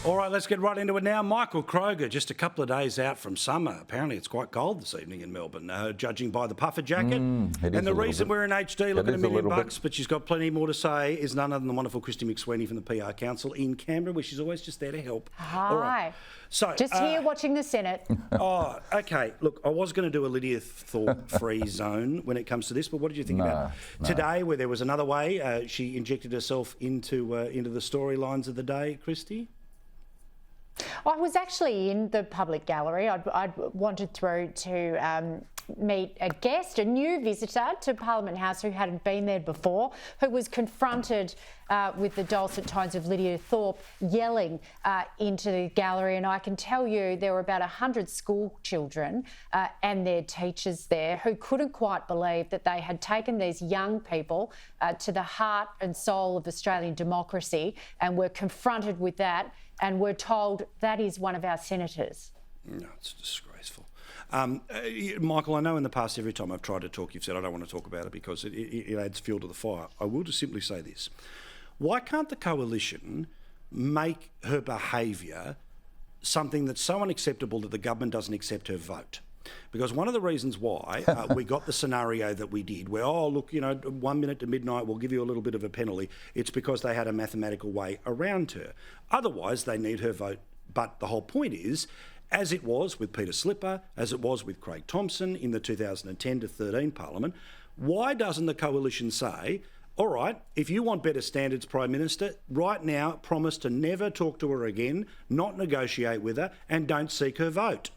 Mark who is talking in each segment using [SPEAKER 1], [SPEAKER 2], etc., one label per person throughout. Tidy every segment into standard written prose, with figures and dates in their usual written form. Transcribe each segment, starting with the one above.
[SPEAKER 1] All right, let's get right into it now. Michael Kroger, just a couple of days out from summer. Apparently it's quite cold this evening in Melbourne, judging by the puffer jacket. And the reason we're in HD looking at $1 million, but she's got plenty more to say, is none other than the wonderful Christy McSweeney from the PR Council in Canberra, where she's always just there to help.
[SPEAKER 2] Hi.
[SPEAKER 1] All right. So,
[SPEAKER 2] just here watching the Senate.
[SPEAKER 1] Oh, okay. Look, I was going to do a Lidia Thorpe free zone when it comes to this, but what did you think about today, where there was another way she injected herself into the storylines of the day, Christy?
[SPEAKER 2] I was actually in the public gallery. I'd wandered through to meet a guest, a new visitor to Parliament House who hadn't been there before, who was confronted with the dulcet tones of Lidia Thorpe yelling into the gallery. And I can tell you there were about 100 school children and their teachers there who couldn't quite believe that they had taken these young people to the heart and soul of Australian democracy and were confronted with that and were told that is one of our senators.
[SPEAKER 1] No, it's disgraceful. Michael, I know in the past every time I've tried to talk, you've said I don't want to talk about it because it adds fuel to the fire. I will just simply say this. Why can't the coalition make her behaviour something that's so unacceptable that the government doesn't accept her vote? Because one of the reasons why we got the scenario that we did, where, 1 minute to midnight, we'll give you a little bit of a penalty, it's because they had a mathematical way around her. Otherwise, they need her vote. But the whole point is, as it was with Peter Slipper, as it was with Craig Thompson in the 2010 to 13 Parliament, why doesn't the coalition say, all right, if you want better standards, Prime Minister, right now promise to never talk to her again, not negotiate with her, and don't seek her vote?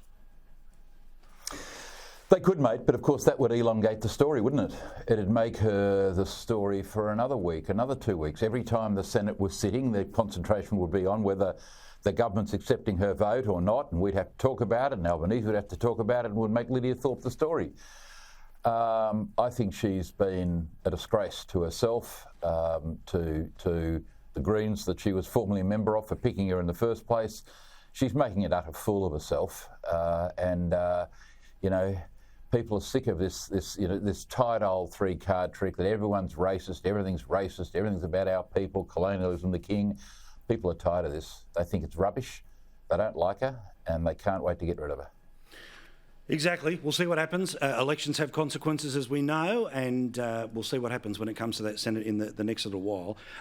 [SPEAKER 3] They could, mate, but of course that would elongate the story, wouldn't it? It'd make her the story for another week, another 2 weeks. Every time the Senate was sitting, the concentration would be on whether the government's accepting her vote or not, and we'd have to talk about it, and Albanese would have to talk about it, and would make Lidia Thorpe the story. I think she's been a disgrace to herself, to the Greens that she was formerly a member of for picking her in the first place. She's making an utter fool of herself, people are sick of this tired old three-card trick that everyone's racist, everything's about our people, colonialism, the king. People are tired of this. They think it's rubbish. They don't like her, and they can't wait to get rid of her.
[SPEAKER 1] Exactly. We'll see what happens. Elections have consequences, as we know, and we'll see what happens when it comes to that Senate in the next little while.